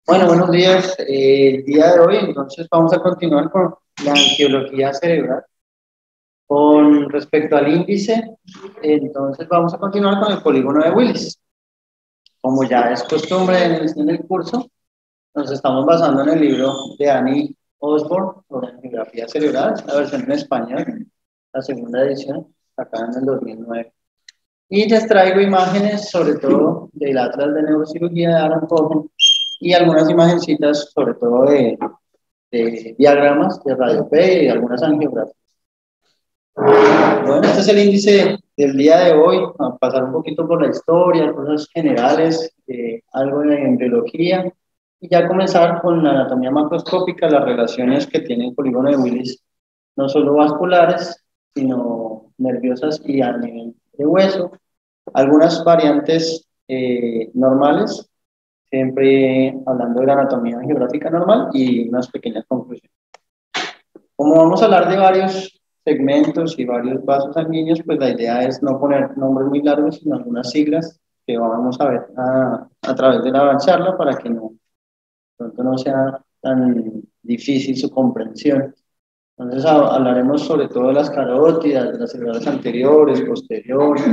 Bueno, buenos días. El día de hoy, entonces, vamos a continuar con la angiología cerebral. Con respecto al índice, entonces vamos a continuar con el polígono de Willis. Como ya es costumbre en el curso, nos estamos basando en el libro de Annie Osborne sobre angiografía cerebral, la versión en español, la segunda edición, acá en el 2009. Y les traigo imágenes, sobre todo del Atlas de Neurocirugía de Aaron Cohen, y algunas imagencitas, sobre todo de diagramas de radio P y de algunas angiografías. Bueno, este es el índice del día de hoy. Vamos a pasar un poquito por la historia, cosas generales, algo de embriología, y ya comenzar con la anatomía macroscópica, las relaciones que tiene el polígono de Willis, no solo vasculares, sino nerviosas y a nivel de hueso. Algunas variantes normales, siempre hablando de la anatomía geográfica normal y unas pequeñas conclusiones. Como vamos a hablar de varios segmentos y varios vasos sanguíneos, pues la idea es no poner nombres muy largos, sino algunas siglas que vamos a ver a través de la charla para que pronto no sea tan difícil su comprensión. Entonces hablaremos sobre todo de las carótidas, de las cerebrales anteriores, posteriores,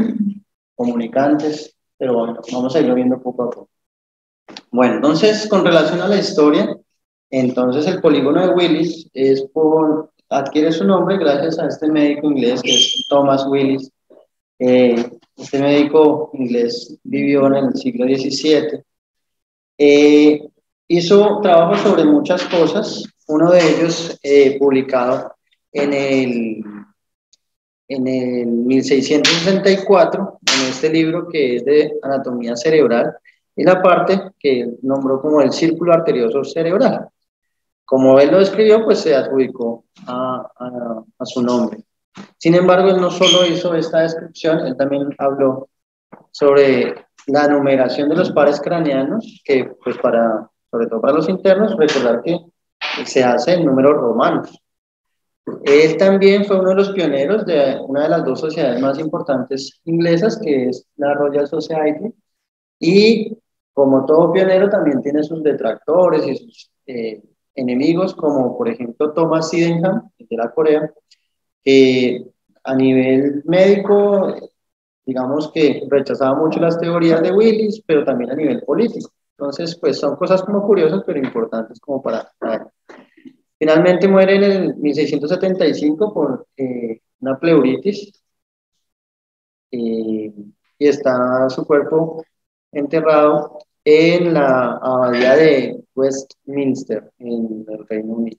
comunicantes, pero bueno, vamos a irlo viendo poco a poco. Bueno, entonces, con relación a la historia, entonces el polígono de Willis adquiere su nombre gracias a este médico inglés que es Thomas Willis. Este médico inglés vivió en el siglo XVII. Hizo trabajo sobre muchas cosas, uno de ellos publicado en el 1664, en este libro que es de anatomía cerebral, y la parte que nombró como el círculo arterioso cerebral. Como él lo escribió, pues se adjudicó a su nombre. Sin embargo, él no solo hizo esta descripción, él también habló sobre la numeración de los pares craneanos, que pues sobre todo para los internos, recordar que se hace en números romanos. Él también fue uno de los pioneros de una de las dos sociedades más importantes inglesas, que es la Royal Society, y como todo pionero también tiene sus detractores y sus enemigos, como por ejemplo Thomas Sydenham, de la Corea, que a nivel médico, digamos que rechazaba mucho las teorías de Willis, pero también a nivel político. Entonces, pues son cosas como curiosas, pero importantes como para finalmente muere en el 1675 por una pleuritis, y está su cuerpo enterrado en la abadía de Westminster, en el Reino Unido.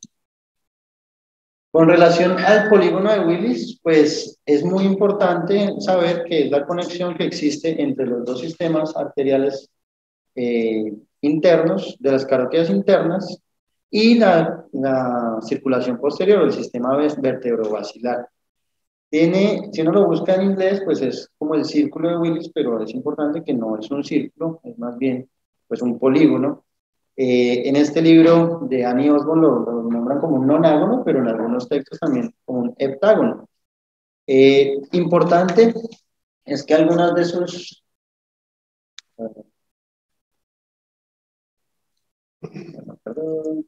Con relación al polígono de Willis, pues es muy importante saber que es la conexión que existe entre los dos sistemas arteriales internos, de las carótidas internas, y la circulación posterior, el sistema vertebrovascular. Si uno lo busca en inglés, pues es como el círculo de Willis, pero es importante que no es un círculo, es más bien pues un polígono. En este libro de Annie Osborne lo nombran como un nonágono, pero en algunos textos también como un heptágono. Importante es que algunas de sus perdón.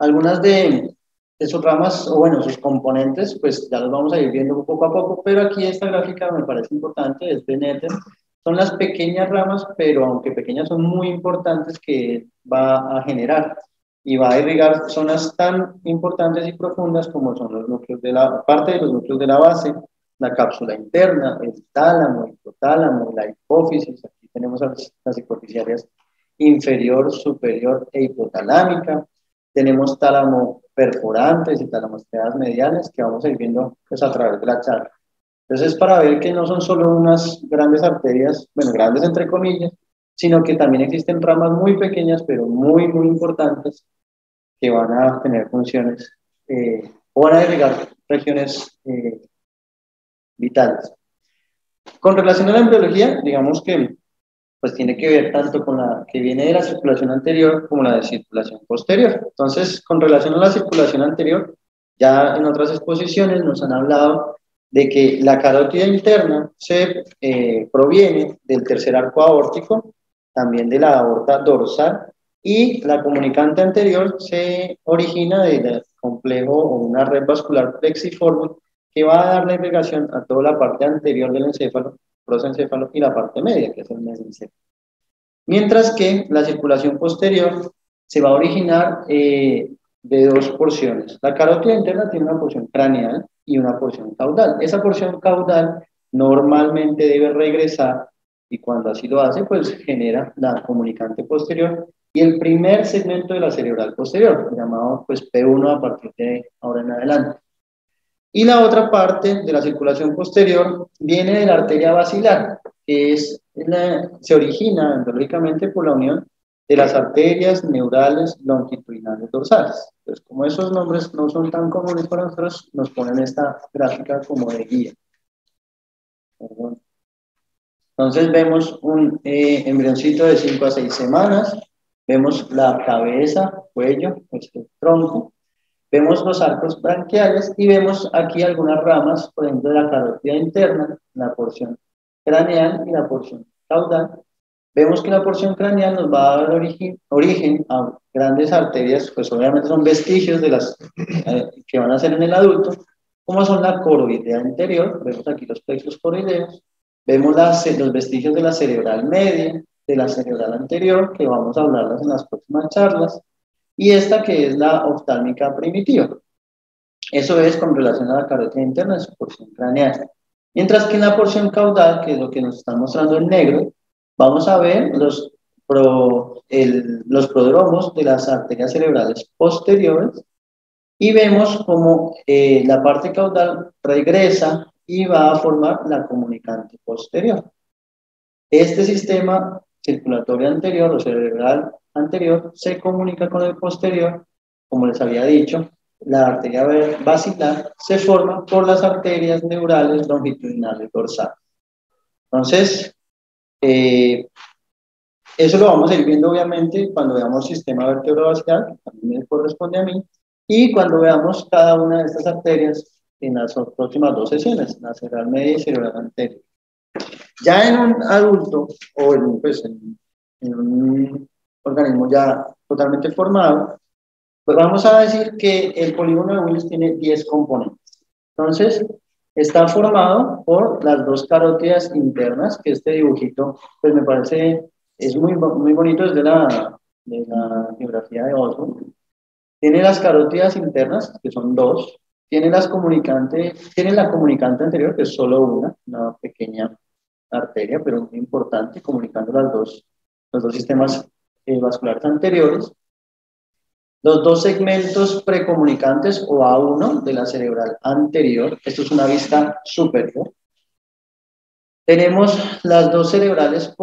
Algunas de sus ramas, o bueno, sus componentes, pues ya los vamos a ir viendo poco a poco, pero aquí esta gráfica me parece importante, es de Nether. Son las pequeñas ramas, pero aunque pequeñas son muy importantes que va a generar y va a irrigar zonas tan importantes y profundas como son los núcleos parte de los núcleos de la base, la cápsula interna, el tálamo, el hipotálamo, la hipófisis. Aquí tenemos las hipoficiarias inferior, superior e hipotalámica. Tenemos tálamo perforantes y talamosteadas mediales que vamos a ir viendo pues, a través de la charla. Entonces, para ver que no son solo unas grandes arterias, bueno, grandes entre comillas, sino que también existen ramas muy pequeñas, pero muy, muy importantes, que van a tener funciones o van a irrigar regiones vitales. Con relación a la embriología, digamos que pues tiene que ver tanto con la que viene de la circulación anterior como la de circulación posterior. Entonces, con relación a la circulación anterior, ya en otras exposiciones nos han hablado de que la carótida interna se proviene del tercer arco aórtico, también de la aorta dorsal, y la comunicante anterior se origina del complejo o una red vascular plexiforme que va a dar la irrigación a toda la parte anterior del encéfalo, prosencéfalo, y la parte media, que es el mesencéfalo. Mientras que la circulación posterior se va a originar de dos porciones. La carótida interna tiene una porción craneal y una porción caudal. Esa porción caudal normalmente debe regresar y cuando así lo hace, pues genera la comunicante posterior y el primer segmento de la cerebral posterior, llamado pues P1 a partir de ahora en adelante. Y la otra parte de la circulación posterior viene de la arteria basilar, que se origina endológicamente por la unión de las arterias neurales longitudinales dorsales. Entonces, como esos nombres no son tan comunes para nosotros, nos ponen esta gráfica como de guía. Entonces vemos un embrioncito de 5 a 6 semanas, vemos la cabeza, cuello, el tronco, vemos los arcos branquiales y vemos aquí algunas ramas, por ejemplo, de la carótida interna, la porción craneal y la porción caudal. Vemos que la porción craneal nos va a dar origen a grandes arterias, pues obviamente son vestigios de las que van a ser en el adulto, como son la coroidea anterior, vemos aquí los plexos coroideos, vemos los vestigios de la cerebral media, de la cerebral anterior, que vamos a hablarlas en las próximas charlas, y esta que es la oftálmica primitiva. Eso es con relación a la carótida interna en su porción craneal. Mientras que en la porción caudal, que es lo que nos está mostrando en negro, vamos a ver los prodromos de las arterias cerebrales posteriores y vemos cómo la parte caudal regresa y va a formar la comunicante posterior. Este sistema circulatorio anterior o cerebral anterior se comunica con el posterior, como les había dicho, la arteria basilar se forma por las arterias neurales longitudinales dorsales. Entonces, eso lo vamos a ir viendo obviamente cuando veamos sistema vertebrovascular, que también me corresponde a mí, y cuando veamos cada una de estas arterias en las próximas dos sesiones, la cerebral media y cerebral anterior. Ya en un adulto o en un organismo ya totalmente formado, pues vamos a decir que el polígono de Willis tiene 10 componentes. Entonces, está formado por las dos carótidas internas, que este dibujito, pues me parece, es muy bonito desde de la geografía de Osborn. Tiene las carótidas internas, que son dos, tiene la comunicante anterior, que es solo una pequeña arteria, pero muy importante, comunicando los dos sistemas vasculares anteriores. Los dos segmentos precomunicantes o A1 de la cerebral anterior, esto es una vista superior. Tenemos las dos cerebrales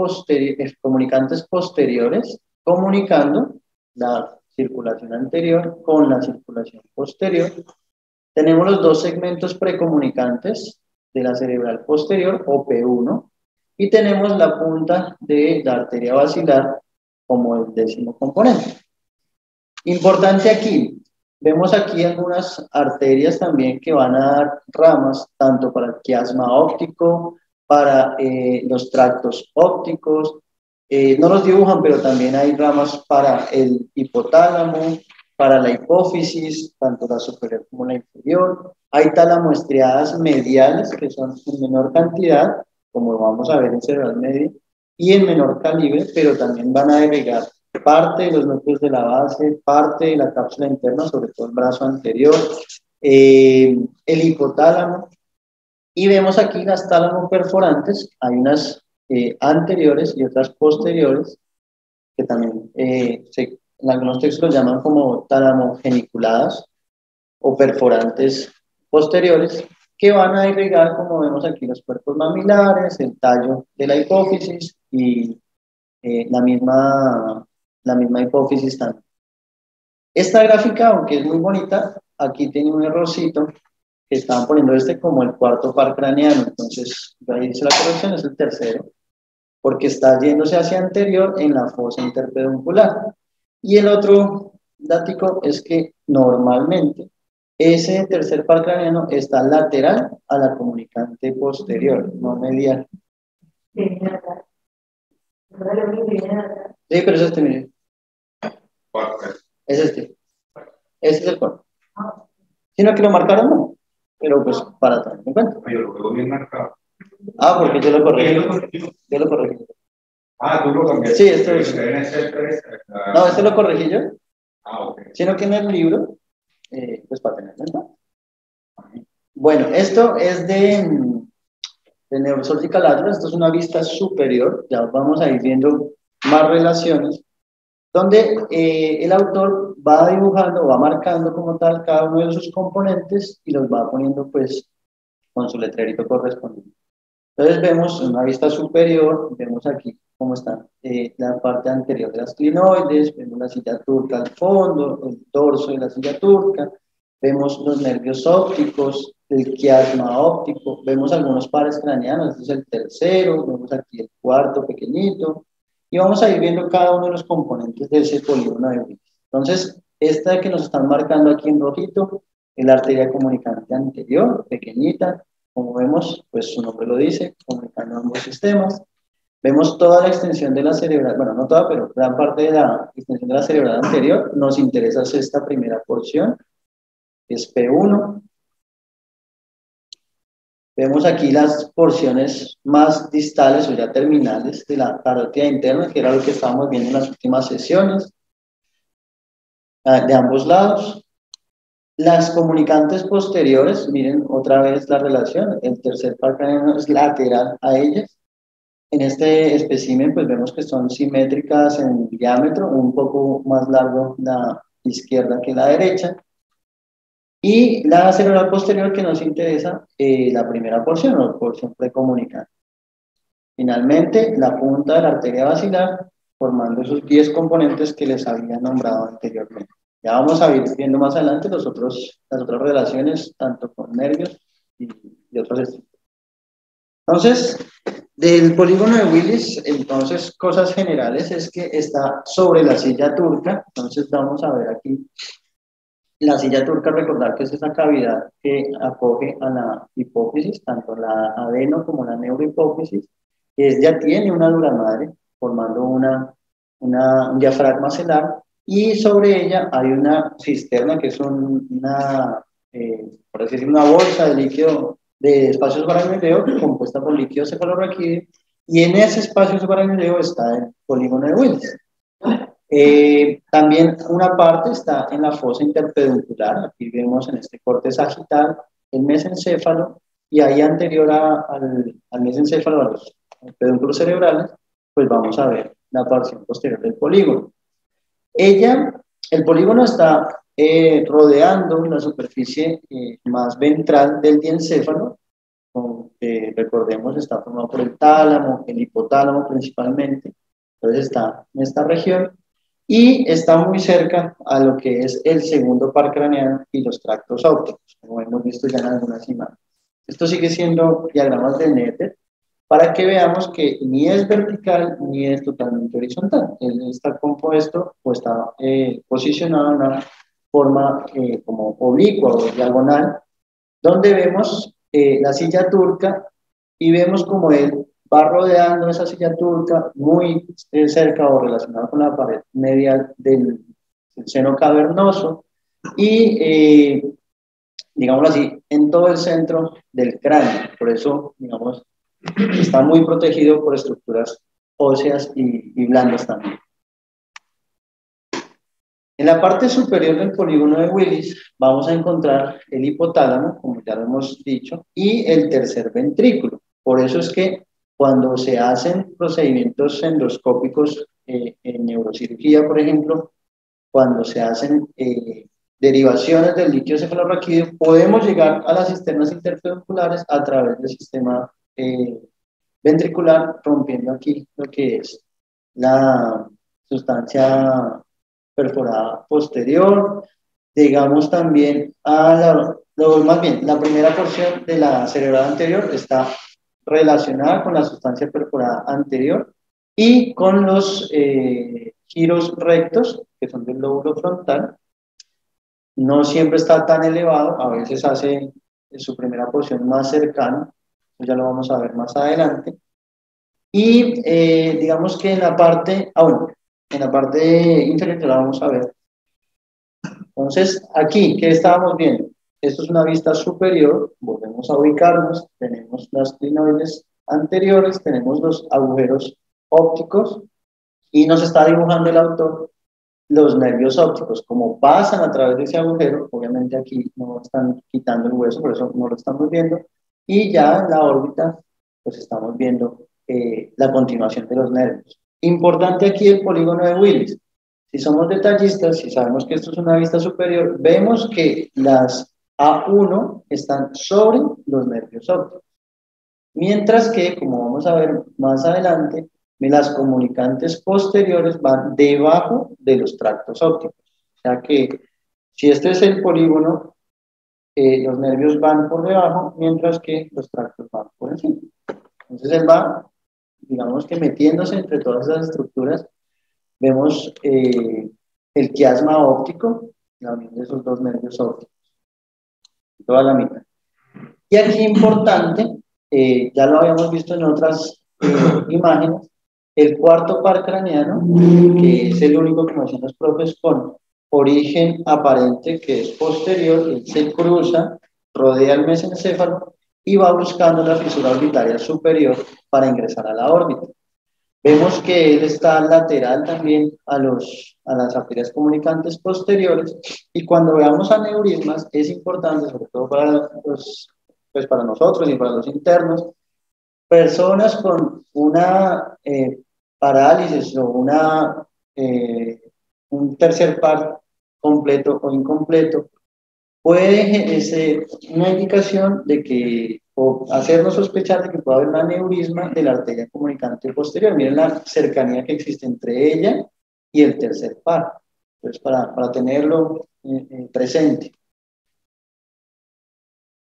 comunicantes posteriores comunicando la circulación anterior con la circulación posterior. Tenemos los dos segmentos precomunicantes de la cerebral posterior o P1 y tenemos la punta de la arteria basilar como el 10º componente. Importante aquí, vemos aquí algunas arterias también que van a dar ramas tanto para el quiasma óptico, para los tractos ópticos, no los dibujan, pero también hay ramas para el hipotálamo, para la hipófisis, tanto la superior como la inferior. Hay talamoestriadas mediales que son en menor cantidad, como vamos a ver en cerebral medio, y en menor calibre, pero también van a agregar parte de los núcleos de la base, parte de la cápsula interna, sobre todo el brazo anterior, el hipotálamo, y vemos aquí las tálamo perforantes, hay unas anteriores y otras posteriores, que también en algunos textos los llaman como tálamo geniculadas o perforantes posteriores, que van a irrigar, como vemos aquí, los cuerpos mamilares, el tallo de la hipófisis y la misma hipófisis también. Esta gráfica, aunque es muy bonita, aquí tiene un errorcito que estaban poniendo como el cuarto par craneano, entonces ahí dice la corrección, es el tercero, porque está yéndose hacia anterior en la fosa interpeduncular. Y el otro dático es que normalmente Ese tercer par craneano está lateral a la comunicante posterior, no medial. Sí, pero es este, mire. Es este. Ese es el cuarto. Sino que lo marcaron, no. Pero pues para tener en cuenta. Yo lo veo bien marcado. Ah, porque yo lo corregí. Yo lo corregí. Ah, tú lo cambiaste. Sí, esto es. No, este lo corregí yo. Ah, ok. Sino que en el libro, pues para tener en cuenta. Bueno, esto es de Neurosurgical Atlas. Esto es una vista superior. Ya vamos a ir viendo más relaciones, donde el autor va dibujando, va marcando como tal cada uno de sus componentes y los va poniendo pues con su letrerito correspondiente. Entonces vemos en una vista superior, vemos aquí cómo está la parte anterior de las clinoides, vemos la silla turca al fondo, el dorso de la silla turca, vemos los nervios ópticos, el quiasma óptico, vemos algunos pares craneanos, este es el tercero, vemos aquí el cuarto pequeñito, y vamos a ir viendo cada uno de los componentes de ese polígono de Willis. Entonces, esta que nos están marcando aquí en rojito es la arteria comunicante anterior, pequeñita, como vemos, pues su nombre lo dice, comunicando ambos sistemas. Vemos toda la extensión de la cerebral, bueno, no toda, pero gran parte de la extensión de la cerebral anterior. Nos interesa esta primera porción, que es P1. Vemos aquí las porciones más distales o ya terminales de la carótida interna, que era lo que estábamos viendo en las últimas sesiones, de ambos lados. Las comunicantes posteriores, miren otra vez la relación, el tercer par craneano es lateral a ellas. En este espécimen pues vemos que son simétricas en diámetro, un poco más largo la izquierda que la derecha. Y la cerebral posterior que nos interesa, la primera porción, o porción precomunicante. Finalmente, la punta de la arteria basilar, formando esos 10 componentes que les había nombrado anteriormente. Ya vamos a ir viendo más adelante las otras relaciones, tanto con nervios y otros estilos. Entonces, del polígono de Willis, entonces, cosas generales es que está sobre la silla turca. Entonces, vamos a ver aquí la silla turca, recordar que es esa cavidad que acoge a la hipófisis, tanto la adeno como la neurohipófisis, que ya tiene una dura madre, formando un diafragma celar, y sobre ella hay una cisterna, que es por así decirlo, una bolsa de líquido de espacio subaracnoideo compuesta por líquido cefalorraquídeo, y en ese espacio subaracnoideo está el polígono de Willis. También una parte está en la fosa interpeduncular, aquí vemos en este corte sagital el mesencéfalo, y ahí anterior al mesencéfalo, a los pedúnculos cerebrales, pues vamos a ver la porción posterior del polígono. El polígono está rodeando la superficie más ventral del diencéfalo, recordemos está formado por el tálamo, el hipotálamo principalmente, entonces está en esta región, y está muy cerca a lo que es el segundo par craneano y los tractos ópticos, como hemos visto ya en algunas imágenes. Esto sigue siendo diagramas de Netter, para que veamos que ni es vertical ni es totalmente horizontal. Él está compuesto o está posicionado en una forma como oblicua o diagonal, donde vemos la silla turca y vemos como él va rodeando esa silla turca muy cerca o relacionado con la pared medial del seno cavernoso y, digámoslo así, en todo el centro del cráneo. Por eso, digamos, está muy protegido por estructuras óseas y blandas también. En la parte superior del polígono de Willis vamos a encontrar el hipotálamo, como ya lo hemos dicho, y el tercer ventrículo. Por eso es que cuando se hacen procedimientos endoscópicos en neurocirugía, por ejemplo, cuando se hacen derivaciones del líquido cefalorraquídeo, podemos llegar a las cisternas interpedunculares a través del sistema ventricular, rompiendo aquí lo que es la sustancia perforada posterior. Llegamos también a más bien, la primera porción de la cerebral anterior está relacionada con la sustancia perforada anterior y con los giros rectos, que son del lóbulo frontal, no siempre está tan elevado, a veces hace su primera porción más cercana, ya lo vamos a ver más adelante. Y digamos que en la parte, bueno, en la parte inferior que la vamos a ver. Entonces, aquí, ¿qué estábamos viendo? Esto es una vista superior, volvemos a ubicarnos, tenemos las clinoides anteriores, tenemos los agujeros ópticos y nos está dibujando el autor los nervios ópticos, como pasan a través de ese agujero, obviamente aquí no están quitando el hueso, por eso no lo estamos viendo, y ya en la órbita, pues estamos viendo la continuación de los nervios. Importante aquí el polígono de Willis. Si somos detallistas, si sabemos que esto es una vista superior, vemos que las A1 están sobre los nervios ópticos. Mientras que, como vamos a ver más adelante, las comunicantes posteriores van debajo de los tractos ópticos. O sea que si este es el polígono, los nervios van por debajo, mientras que los tractos van por encima. Entonces él va, digamos que metiéndose entre todas esas estructuras, vemos el quiasma óptico, la unión de esos dos nervios ópticos, toda la mitad. Y aquí importante, ya lo habíamos visto en otras imágenes, el cuarto par craneano, que es el único, como decían los profes, con origen aparente, que es posterior, él se cruza, rodea el mesencéfalo y va buscando la fisura orbitaria superior para ingresar a la órbita. Vemos que él está lateral también a las arterias comunicantes posteriores y cuando veamos aneurismas es importante, sobre todo para pues para nosotros y para los internos, personas con una parálisis o un tercer par completo o incompleto, puede ser una indicación de que, o hacernos sospechar de que puede haber un aneurisma de la arteria comunicante posterior. Miren la cercanía que existe entre ella y el tercer par. Entonces, para tenerlo presente.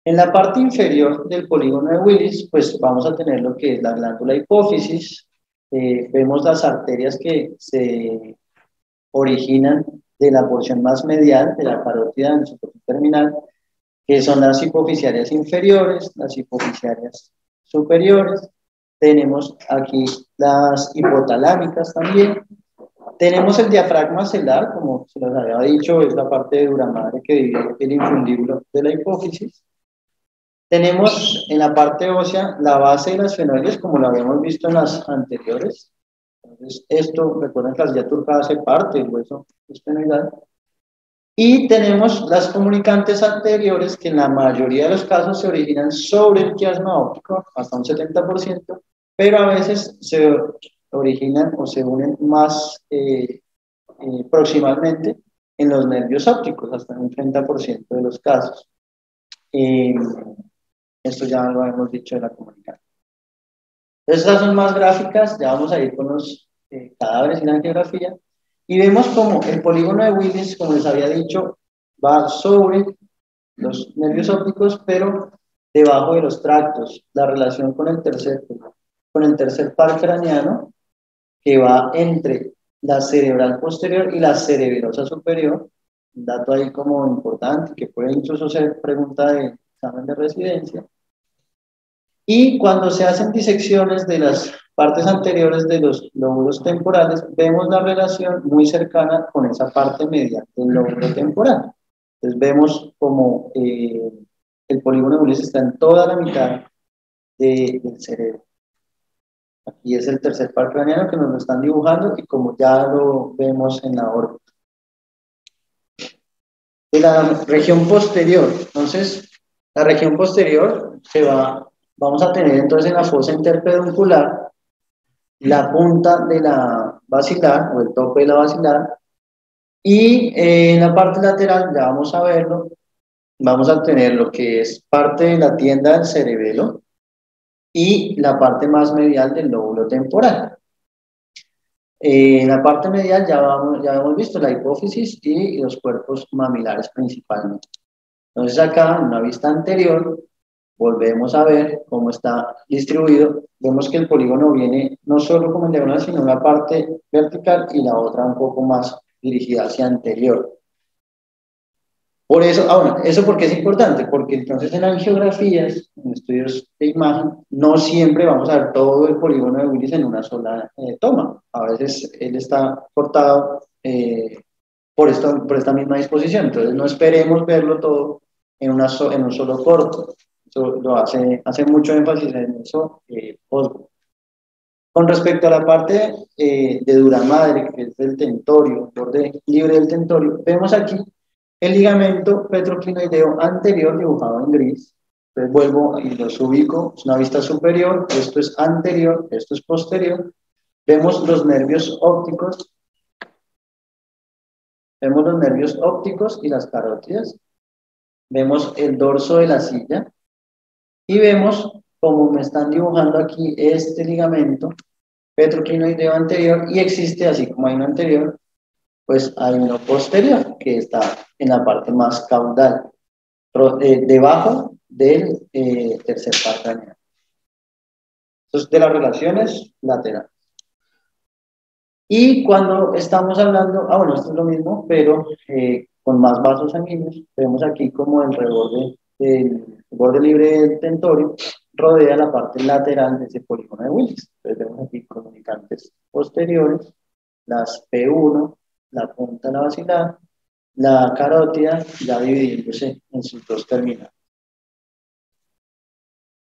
En la parte inferior del polígono de Willis, pues vamos a tener lo que es la glándula hipófisis. Vemos las arterias que se originan de la porción más medial de la carótida en su porción terminal, que son las hipofisiarias inferiores, las hipofisiarias superiores. Tenemos aquí las hipotalámicas también. Tenemos el diafragma celular, como se les había dicho, es la parte de dura madre que divide el infundíbulo de la hipófisis. Tenemos en la parte ósea la base de las fenoides, como lo habíamos visto en las anteriores. Entonces, esto, recuerden que la silla turca hace parte del hueso esfenoidal. Y tenemos las comunicantes anteriores, que en la mayoría de los casos se originan sobre el quiasma óptico, hasta un 70%, pero a veces se originan o se unen más proximalmente en los nervios ópticos, hasta un 30% de los casos. Esto ya lo hemos dicho de la comunicante. Estas son más gráficas, ya vamos a ir con los cadáveres y la angiografía. Y vemos como el polígono de Willis, como les había dicho, va sobre los nervios ópticos, pero debajo de los tractos. La relación con el tercer par craneano, que va entre la cerebral posterior y la cerebelosa superior. Un dato ahí como importante, que puede incluso ser pregunta de examen de residencia. Y cuando se hacen disecciones de las partes anteriores de los lóbulos temporales, vemos la relación muy cercana con esa parte media del lóbulo temporal. Entonces vemos como el polígono de Willis está en toda la mitad del cerebro. Aquí es el tercer par craneano que nos lo están dibujando y como ya lo vemos en la órbita. De la región posterior, entonces, la región posterior vamos a tener entonces en la fosa interpeduncular la punta de la basilar o el tope de la basilar y en la parte lateral, ya vamos a verlo, vamos a tener lo que es parte de la tienda del cerebelo y la parte más medial del lóbulo temporal. En la parte medial ya hemos visto la hipófisis y los cuerpos mamilares principalmente. Entonces acá, en una vista anterior, volvemos a ver cómo está distribuido. Vemos que el polígono viene no solo como en diagonal, sino una parte vertical y la otra un poco más dirigida hacia anterior. Por eso, bueno, eso porque es importante, porque entonces en angiografías, en estudios de imagen, no siempre vamos a ver todo el polígono de Willis en una sola toma. A veces él está cortado por esta misma disposición, entonces no esperemos verlo todo en un solo corte. Eso lo hace mucho énfasis en eso Osborne. Con respecto a la parte de dura madre, que es del tentorio, borde libre del tentorio, vemos aquí el ligamento petroclinoideo anterior dibujado en gris. Entonces vuelvo y los ubico, es una vista superior, esto es anterior, esto es posterior. Vemos los nervios ópticos y las carótidas. Vemos el dorso de la silla y vemos como me están dibujando aquí este ligamento petroclinoideo anterior y existe así como hay uno anterior, pues hay uno posterior que está en la parte más caudal, debajo del tercer par craneal. Entonces, de las relaciones laterales. Y cuando estamos hablando, bueno, esto es lo mismo, pero con más vasos sanguíneos, vemos aquí como el borde libre del tentorio rodea la parte lateral de ese polígono de Willis. Entonces vemos aquí comunicantes posteriores, las P1, la punta de la basilar, la carótida ya dividiéndose en sus dos terminales.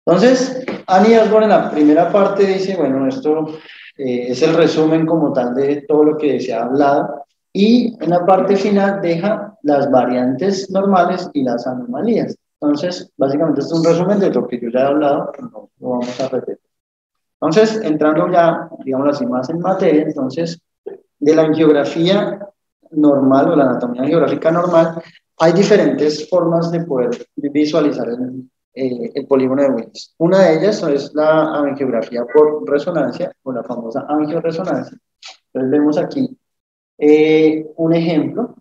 Entonces, Annie Osborne en la primera parte dice, bueno, esto es el resumen como tal de todo lo que se ha hablado, y en la parte final deja las variantes normales y las anomalías. Entonces, básicamente es un resumen de lo que yo ya he hablado, que no lo vamos a repetir. Entonces, entrando ya, digamos así, más en materia, entonces, de la angiografía normal o la anatomía angiográfica normal, hay diferentes formas de poder visualizar el polígono de Willis. Una de ellas es la angiografía por resonancia, o la famosa angioresonancia. Entonces vemos aquí un ejemplo.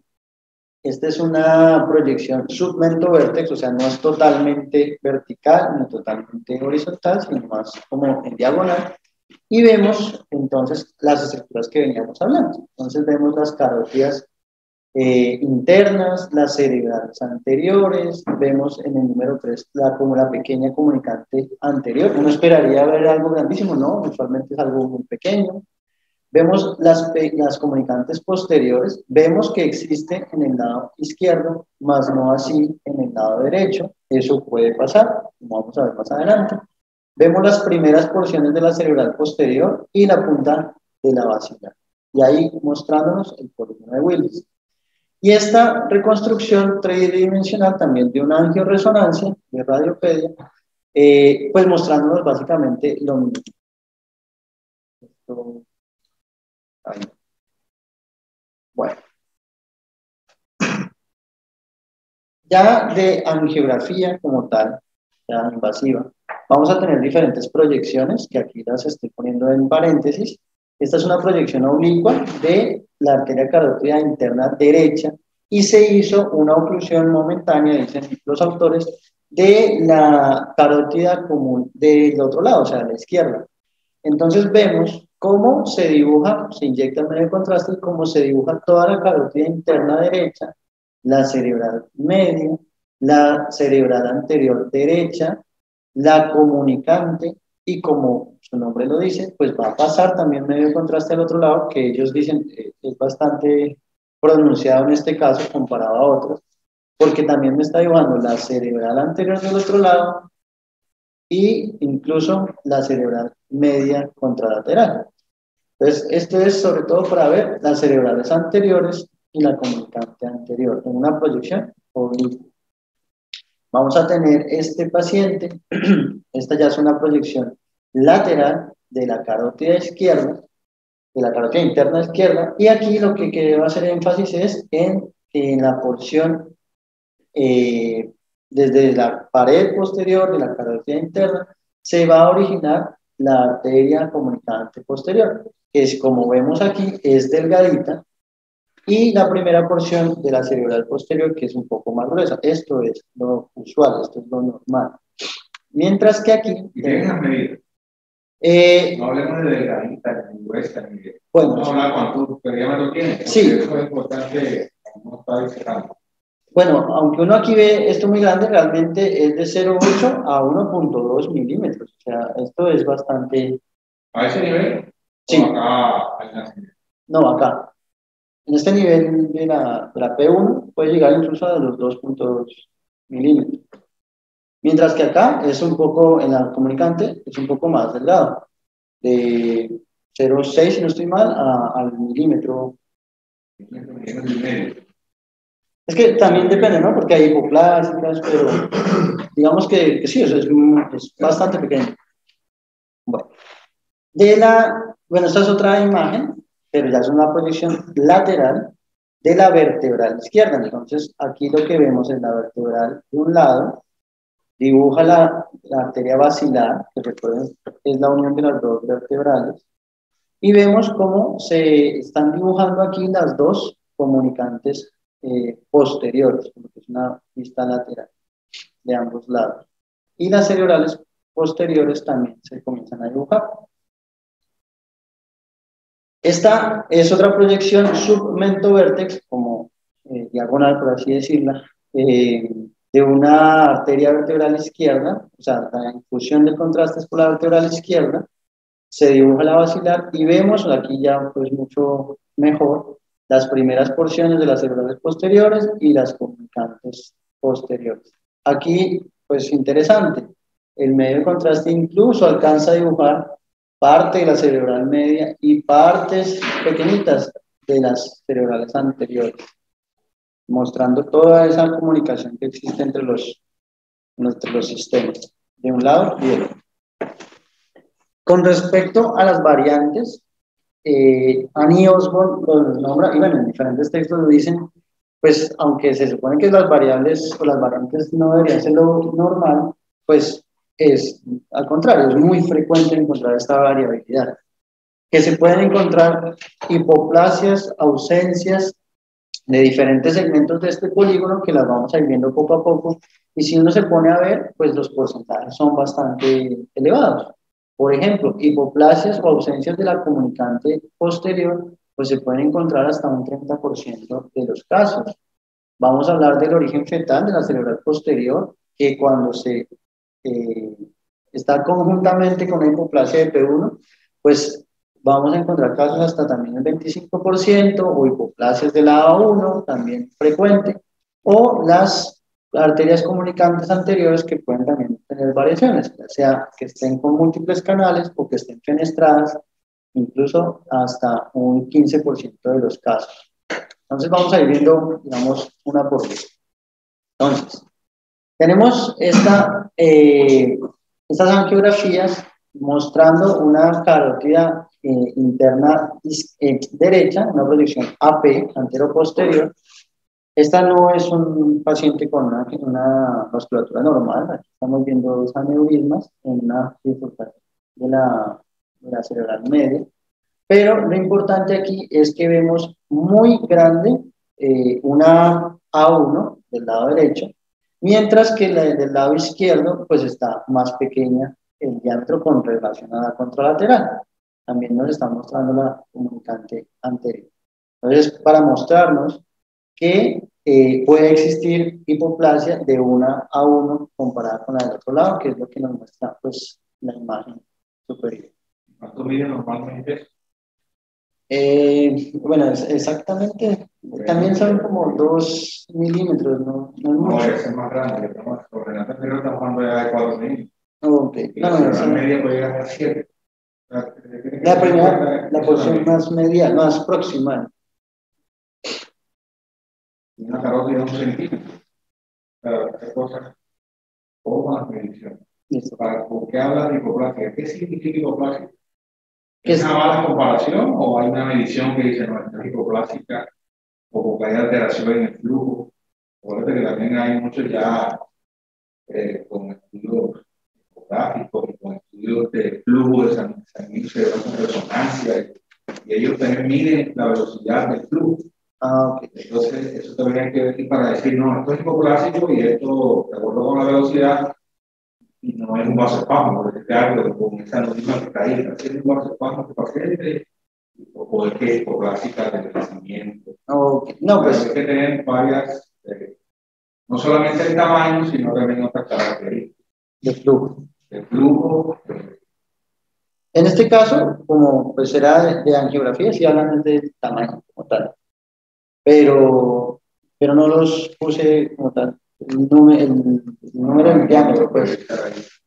Esta es una proyección submento-vértex, o sea, no es totalmente vertical ni totalmente horizontal, sino más como en diagonal. Y vemos entonces las estructuras que veníamos hablando. Entonces vemos las carótidas internas, las cerebrales anteriores, vemos en el número 3 como la pequeña comunicante anterior. Uno esperaría ver algo grandísimo, no, usualmente es algo muy pequeño. Vemos las comunicantes posteriores, vemos que existe en el lado izquierdo, más no así en el lado derecho. Eso puede pasar, como vamos a ver más adelante. Vemos las primeras porciones de la cerebral posterior y la punta de la basilar. Y ahí mostrándonos el polígono de Willis. Y esta reconstrucción tridimensional también de una angioresonancia de radiopedia, pues mostrándonos básicamente lo mismo. Ahí. Bueno. Ya de angiografía como tal, ya invasiva, vamos a tener diferentes proyecciones, que aquí las estoy poniendo en paréntesis. Esta es una proyección oblicua de la arteria carótida interna derecha y se hizo una oclusión momentánea, dicen los autores, de la carótida común del otro lado, o sea, de la izquierda. Entonces vemos cómo se dibuja, se inyecta el medio de contraste y cómo se dibuja toda la carótida interna derecha, la cerebral media, la cerebral anterior derecha, la comunicante, y como su nombre lo dice, pues va a pasar también medio de contraste al otro lado, que ellos dicen es bastante pronunciado en este caso comparado a otros, porque también me está dibujando la cerebral anterior del otro lado y incluso la cerebral media contralateral. Entonces, esto es sobre todo para ver las cerebrales anteriores y la comunicante anterior en una proyección oblicua. Vamos a tener este paciente, esta ya es una proyección lateral de la carótida izquierda, de la carótida interna izquierda, y aquí lo que quiero hacer énfasis es en la porción desde la pared posterior de la carótida interna se va a originar la arteria comunicante posterior, que es, como vemos aquí, es delgadita, y la primera porción de la cerebral posterior, que es un poco más gruesa. Esto es lo usual, esto es lo normal. Mientras que aquí... ¿Y tienen las medidas? No hablemos de delgadita, ni gruesa, ni de... Bueno, no hablar cuánto diámetro tiene. Sí. Eso es importante, no está disecando. Bueno, aunque uno aquí ve esto muy grande, realmente es de 0,8 a 1,2 milímetros. O sea, esto es bastante... ¿A ese nivel? Sí, ¿O acá al nacimiento? no, acá. En este nivel de la P1 puede llegar incluso a los 2,2 milímetros. Mientras que acá es un poco, en la comunicante, es un poco más delgado. De 0,6, si no estoy mal, al milímetro. Milímetro y medio. Es que también depende, ¿no? Porque hay hipoplásicas, pero digamos que sí, eso es bastante pequeño. Bueno, bueno, esta es otra imagen, pero ya es una proyección lateral de la vertebral izquierda. Entonces, aquí lo que vemos es la vertebral de un lado, dibuja la arteria basilar, que recuerden es la unión de las dos vertebrales, y vemos cómo se están dibujando aquí las dos comunicantes posteriores, como que es una vista lateral de ambos lados. Y las cerebrales posteriores también se comienzan a dibujar. Esta es otra proyección submento-vértex, como diagonal, por así decirla, de una arteria vertebral izquierda, o sea, la infusión del contraste es por la vertebral izquierda, se dibuja la basilar y vemos aquí ya pues mucho mejor las primeras porciones de las cerebrales posteriores y las comunicantes posteriores. Aquí, pues interesante, el medio de contraste incluso alcanza a dibujar parte de la cerebral media y partes pequeñitas de las cerebrales anteriores, mostrando toda esa comunicación que existe entre los sistemas, de un lado y del otro. Con respecto a las variantes, Annie Osborne los nombra, y bueno, en diferentes textos lo dicen, pues aunque se supone que las variables o las variantes no deberían ser lo normal, pues es al contrario, es muy frecuente encontrar esta variabilidad. Que se pueden encontrar hipoplasias, ausencias de diferentes segmentos de este polígono que las vamos a ir viendo poco a poco, y si uno se pone a ver, pues los porcentajes son bastante elevados. Por ejemplo, hipoplasias o ausencias de la comunicante posterior, pues se pueden encontrar hasta un 30% de los casos. Vamos a hablar del origen fetal de la cerebral posterior, que cuando se eh, está conjuntamente con la hipoplasia de P1, pues vamos a encontrar casos hasta también el 25%, o hipoplasias de la A1, también frecuente, o las arterias comunicantes anteriores que pueden también tener variaciones, ya sea que estén con múltiples canales o que estén fenestradas, incluso hasta un 15% de los casos. Entonces vamos a ir viendo, digamos, una por una. Entonces, tenemos estas angiografías mostrando una carótida interna derecha, una proyección AP, antero-posterior. Esta no es un paciente con una vasculatura normal. Aquí estamos viendo dos aneurismas en una bifurcación de la cerebral media. Pero lo importante aquí es que vemos muy grande una A1 del lado derecho, mientras que la del lado izquierdo pues está más pequeña el diámetro con relación a la contralateral. También nos está mostrando la comunicante anterior. Entonces, para mostrarnos que puede existir hipoplasia de una A1 comparada con la del otro lado, que es lo que nos muestra pues la imagen superior. ¿Cuánto mide normalmente? Bueno, exactamente, también son como 2 milímetros, no es No, mucho. ese es más grande. Estamos, coordenando anterior estamos hablando ya de 4 milímetros. Ok, Y la cerebral media puede llegar a 7. La primera, la porción más medial, más proximal. Una carótida de 1 centímetro. Para esta cosa, o más medición. ¿Por qué hablas de hipoplasia? ¿Qué significa hipoplasia? ¿Es una mala comparación o hay una medición que dice no, esta es hipoplásica o porque hay alteración en el flujo? Por eso que también hay muchos ya con estudios ecográficos y con estudios de flujo de sanguíneo cerebral con resonancia y ellos también miden la velocidad del flujo. Okay. Entonces, eso también hay que ver para decir, no, esto es hipoplásico y esto, de acuerdo con la velocidad, y no es un vasoespasmo, porque este algo con esa misma que está ahí, es un vasoespasmo que paciente o es que es hipoplásica del nacimiento. Okay. No, pues hay que tener varias No solamente el tamaño, sino también otras características. De flujo. De flujo. En este caso, como pues era de angiografía, sí hablan del tamaño como tal, pero no los puse como tal, el número en diámetro, pues.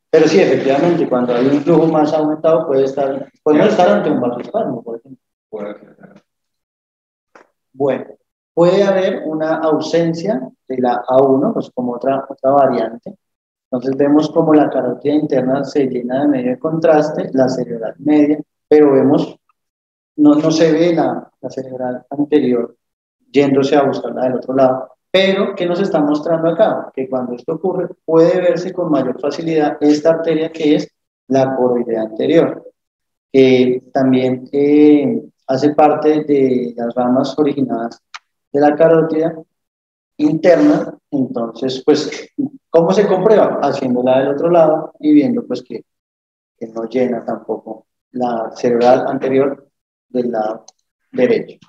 Pero sí, efectivamente, cuando hay un flujo más aumentado, podemos estar ante un vasospasmo, por ejemplo. Bueno, puede haber una ausencia de la A1, pues como otra variante. Entonces vemos como la carótida interna se llena de medio de contraste, la cerebral media, pero vemos, no se ve la cerebral anterior yéndose a buscarla del otro lado. Pero, ¿qué nos está mostrando acá? Que cuando esto ocurre, puede verse con mayor facilidad esta arteria que es la coroidea anterior, que también hace parte de las ramas originadas de la carótida interna. Entonces, pues, ¿cómo se comprueba? Haciéndola del otro lado y viendo pues que no llena tampoco la cerebral anterior del lado derecho.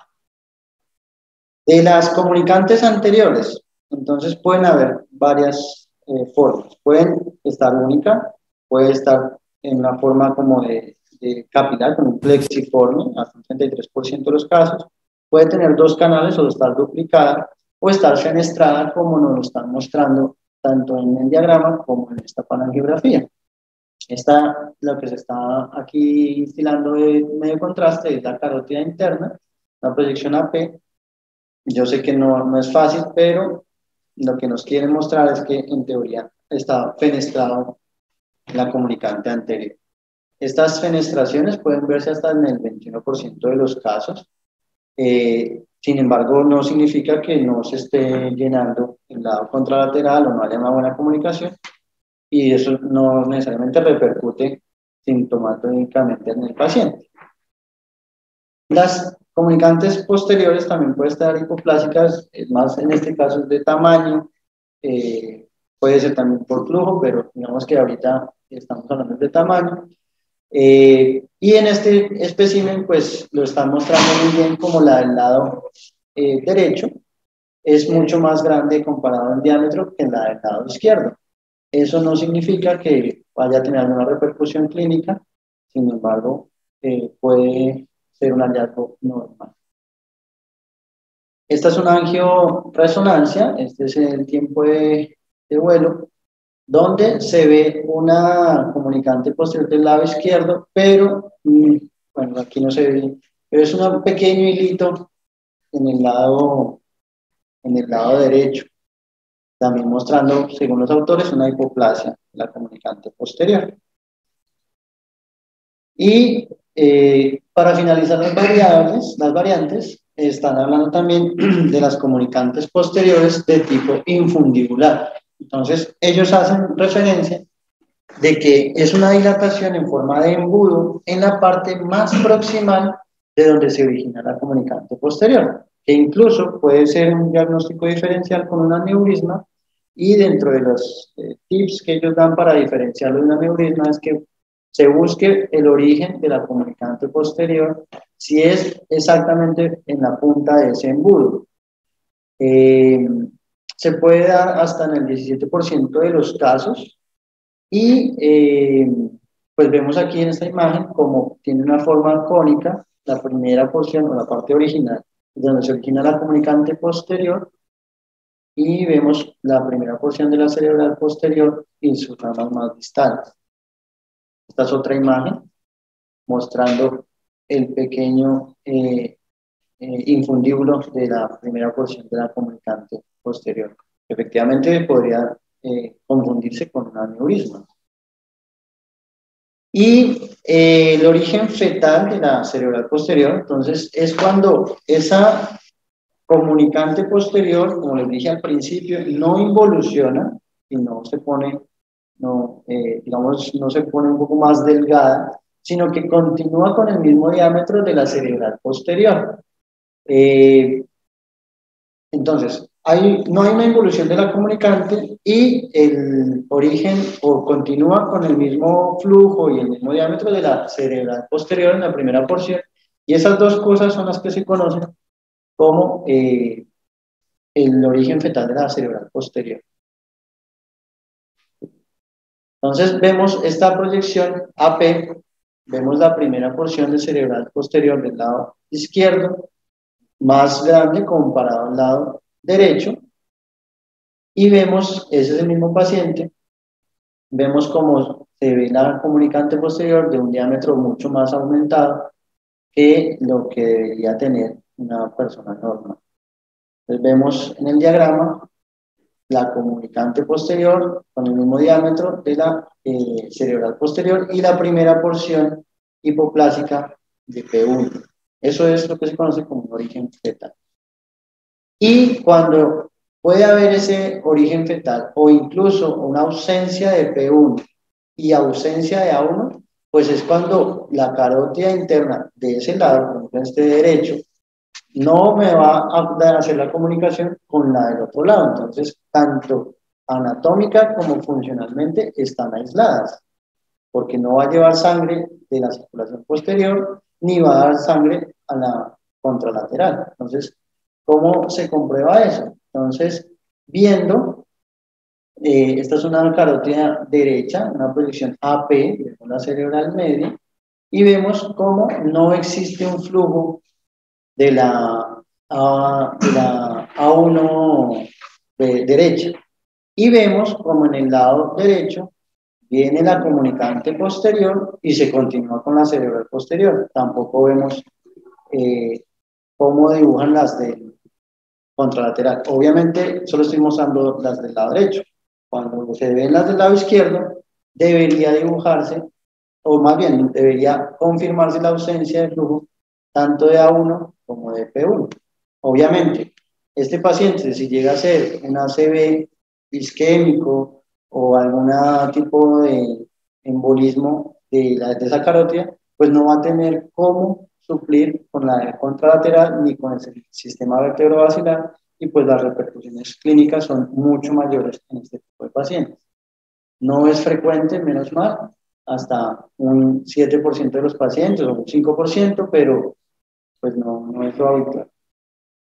De las comunicantes anteriores, entonces pueden haber varias formas. Pueden estar única, puede estar en una forma como de capilar, con un plexiforme, hasta un 33% de los casos. Puede tener dos canales o estar duplicada, o estar fenestrada, como nos lo están mostrando tanto en el diagrama como en esta panangiografía. Lo que se está aquí instilando de medio contraste es la carótida interna, la proyección AP. Yo sé que no es fácil, pero lo que nos quieren mostrar es que en teoría está fenestrado la comunicante anterior. Estas fenestraciones pueden verse hasta en el 21% de los casos. Sin embargo, no significa que no se esté llenando el lado contralateral o no haya una buena comunicación, y eso no necesariamente repercute sintomáticamente en el paciente. Las comunicantes posteriores también pueden estar hipoplásicas, más en este caso es de tamaño, puede ser también por flujo, pero digamos que ahorita estamos hablando de tamaño. Y en este espécimen, pues lo están mostrando muy bien como la del lado derecho es mucho más grande comparado en diámetro que la del lado izquierdo. Eso no significa que vaya a tener alguna repercusión clínica, sin embargo, puede ser un hallazgo normal. Esta es una angioresonancia, este es el tiempo de vuelo, donde se ve una comunicante posterior del lado izquierdo, pero, bueno, aquí no se ve, pero es un pequeño hilito en el lado derecho, también mostrando, según los autores, una hipoplasia, la comunicante posterior. Y para finalizar las variantes, están hablando también de las comunicantes posteriores de tipo infundibular. Entonces, ellos hacen referencia de que es una dilatación en forma de embudo en la parte más proximal de donde se origina la comunicante posterior, que incluso puede ser un diagnóstico diferencial con un aneurisma. Y dentro de los tips que ellos dan para diferenciarlo de un aneurisma es que se busque el origen de la comunicante posterior, si es exactamente en la punta de ese embudo. Se puede dar hasta en el 17% de los casos, y pues vemos aquí en esta imagen como tiene una forma cónica, la primera porción o la parte original, donde se origina la comunicante posterior, y vemos la primera porción de la cerebral posterior y sus ramas más distales. Esta es otra imagen mostrando el pequeño infundíbulo de la primera porción de la comunicante posterior. Efectivamente podría confundirse con un aneurisma. Y el origen fetal de la cerebral posterior, entonces, es cuando esa comunicante posterior, como les dije al principio, no involuciona y no se pone, digamos, no se pone un poco más delgada, sino que continúa con el mismo diámetro de la cerebral posterior. Entonces, no hay una involución de la comunicante y el origen continúa con el mismo flujo y el mismo diámetro de la cerebral posterior en la primera porción, y esas dos cosas son las que se conocen como el origen fetal de la cerebral posterior. Entonces vemos esta proyección AP, vemos la primera porción de cerebral posterior del lado izquierdo, más grande comparado al lado derecho, y vemos, ese es el mismo paciente, vemos cómo se ve la comunicante posterior de un diámetro mucho más aumentado que lo que debería tener una persona normal. Entonces vemos en el diagrama la comunicante posterior con el mismo diámetro de la cerebral posterior y la primera porción hipoplásica de P1. Eso es lo que se conoce como un origen fetal. Y cuando puede haber ese origen fetal o incluso una ausencia de P1 y ausencia de A1, pues es cuando la carótida interna de ese lado, por ejemplo, este derecho, no me va a hacer la comunicación con la del otro lado. Entonces, tanto anatómica como funcionalmente están aisladas, porque no va a llevar sangre de la circulación posterior, ni va a dar sangre a la contralateral. Entonces, ¿cómo se comprueba eso? Entonces, viendo, esta es una carótida derecha, una proyección AP, de la cerebral media, y vemos cómo no existe un flujo de la A1 derecha. Y vemos como en el lado derecho viene la comunicante posterior y se continúa con la cerebral posterior. Tampoco vemos cómo dibujan las del contralateral. Obviamente solo estoy mostrando las del lado derecho. Cuando se ven las del lado izquierdo, debería dibujarse, o más bien debería confirmarse la ausencia de flujo tanto de A1 como de P1. Obviamente, este paciente, si llega a ser un ACV isquémico o algún tipo de embolismo de esa carótida, pues no va a tener cómo suplir con la contralateral ni con el sistema vertebrovascular, y pues las repercusiones clínicas son mucho mayores en este tipo de pacientes. No es frecuente, menos mal, hasta un 7% de los pacientes o un 5%, pero pues no es lo habitual.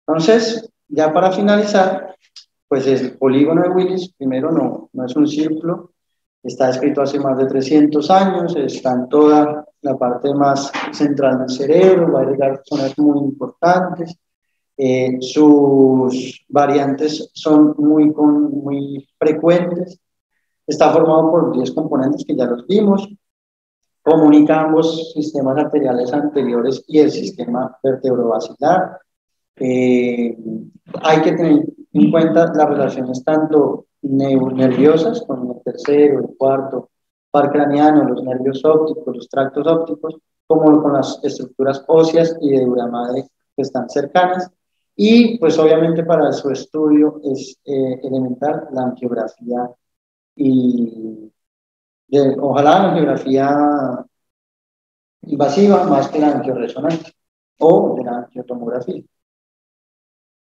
Entonces, ya para finalizar, pues el polígono de Willis, primero no es un círculo, está escrito hace más de 300 años, está en toda la parte más central del cerebro, va a agregar zonas muy importantes, sus variantes son muy frecuentes, está formado por 10 componentes que ya los vimos, comunica ambos sistemas arteriales anteriores y el sistema vertebrovascular. Hay que tener en cuenta las relaciones tanto nerviosas, con el tercero, el cuarto, par craneano, los nervios ópticos, los tractos ópticos, como con las estructuras óseas y de dura madre que están cercanas. Y pues obviamente para su estudio es elemental la angiografía y ojalá la angiografía invasiva más que la angioresonante o de la angiotomografía.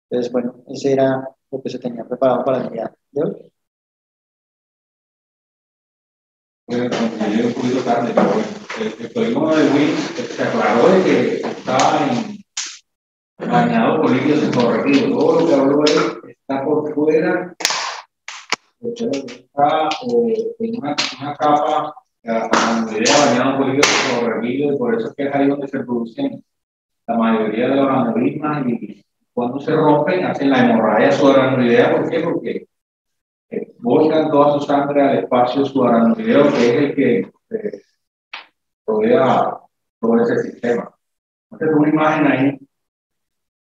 Entonces, bueno, ese era lo que se tenía preparado para el día de hoy. Bueno, yo llegué un poquito tarde, pero bueno, el polígono de Willis se aclaró de que estaba bañado por líquidos incorregidos. Todo lo que habló ahí está por fuera, está en una capa bañado por líquidos incorregidos, y por eso es que es ahí donde se producen la mayoría de los aneurismas, y cuando se rompen hacen la hemorragia subaracnoidea. ¿Por qué? Porque volcan toda su sangre al espacio subaracnoideo, que es el que rodea todo ese sistema. Entonces, una imagen ahí,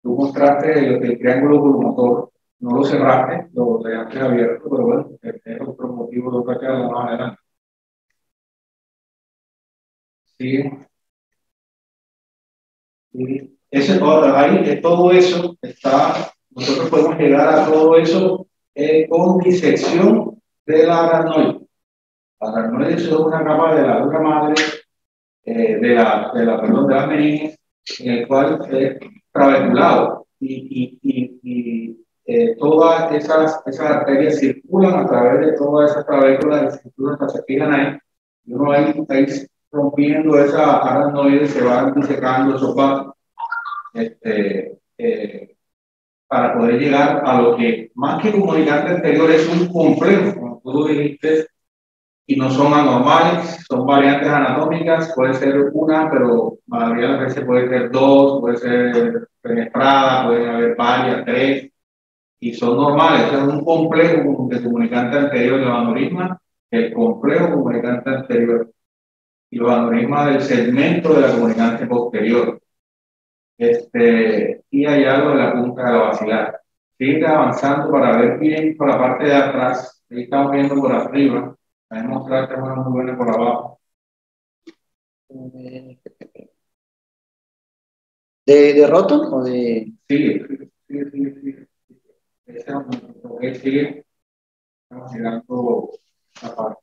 tú mostraste el triángulo pulmotor, no lo cerraste, lo dejaste abierto, pero bueno, es otro motivo de otra charla más adelante. Sí. Y ahí, todo eso está, nosotros podemos llegar a todo eso con disección de la aracnoide. La aracnoide es una capa de la dura madre, de las meninges, en el cual es trabeculado, y todas esas arterias circulan a través de todas esas trabéculas y circulan hasta se fijan ahí, y uno ahí está rompiendo esa aracnoide, se va disecando esos vasos. para poder llegar a lo que más que comunicante anterior es un complejo, como tú dijiste, y no son anormales, son variantes anatómicas, puede ser una, pero la mayoría de las veces puede ser dos, puede ser penetrada, pueden haber varias, tres, y son normales. Es un complejo de comunicante anterior del aneurisma, el complejo comunicante anterior y los aneurismas del segmento de la comunicante posterior. Y hay algo en la punta de la basilar. Sigue avanzando para ver bien por la parte de atrás. Ahí estamos viendo por arriba. Voy a mostrarte una muy buena por abajo. ¿De Roton o de...? Sigue. Sigue. Estamos llegando a la parte.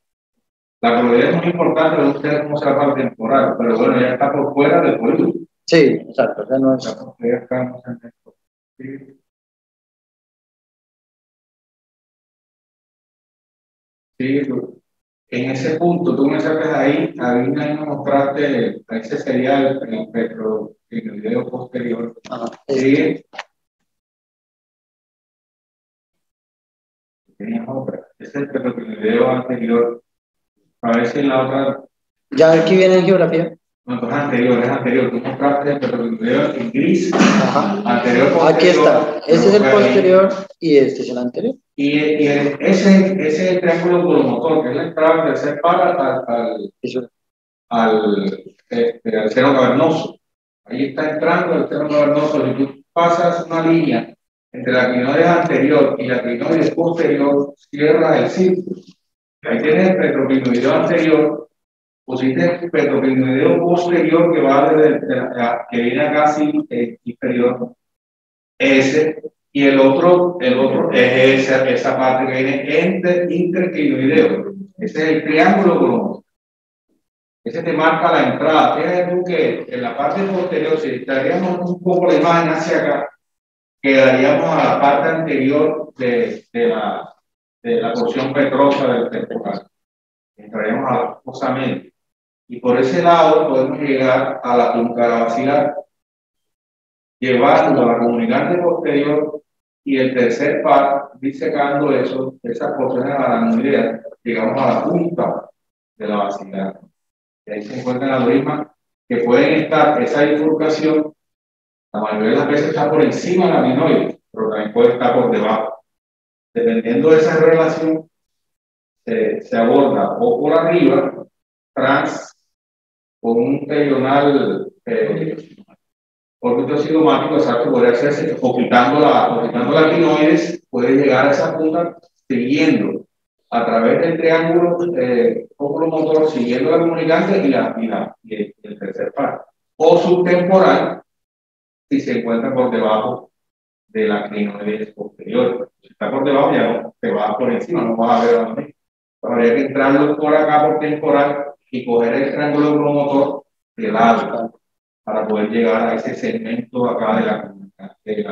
La probabilidad es muy importante de ustedes cómo se la parte temporal, pero bueno, ya está por fuera del polígono. Sí, exacto. Ya no es... Ya estamos en esto. Sí. Sí, en ese punto, tú me sacas ahí me mostraste, ese sería el video posterior. Sí. Teníamos otra. Ese es el video anterior. A ver si en la otra. Ya aquí viene en geografía. No, es anterior. Tú mostraste el video en gris. Ajá. Anterior, posterior. Aquí está. Ese es el posterior y este es el anterior. Y ese es el triángulo polomotor, que es la entrada del tercer par al seno cavernoso. Ahí está entrando el seno cavernoso. Si tú pasas una línea entre la clinoides anterior y la clinoides posterior, cierra el círculo. Ahí tienes el petroclinoideo anterior, pusiste el petroclinoideo posterior que va que viene casi inferior, ese, y el otro es esa parte que viene interclinoideo. Ese es el triángulo colomotor. Ese te marca la entrada. Fíjate tú que en la parte posterior, si estaríamos un poco la imagen hacia acá, quedaríamos a la parte anterior de la porción petrosa del temporal. Entraríamos a la fosamento. Y por ese lado podemos llegar a la truncara basilar, llevando a la comunicante posterior y el tercer par, disecando esas porciones aracnoideas, llegamos a la punta de la basilar. Y ahí se encuentran aneurismas que pueden estar, esa bifurcación, la mayoría de las veces está por encima de la adenoide, pero también puede estar por debajo. Dependiendo de esa relación, se aborda o por arriba, con un peyonal órbito cigomático, exacto, podría hacerse, o quitando la clinoides, puede llegar a esa punta siguiendo a través del triángulo oculomotor, siguiendo la comunicante y el tercer par. O subtemporal, si se encuentra por debajo de la clinoides posterior. Si está por debajo, ya no, te va por encima, no vas a ver a dónde. Habría que entrarlo por acá por temporal y coger el triángulo oculomotor de lado para poder llegar a ese segmento acá de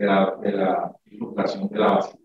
la bifurcación de la base.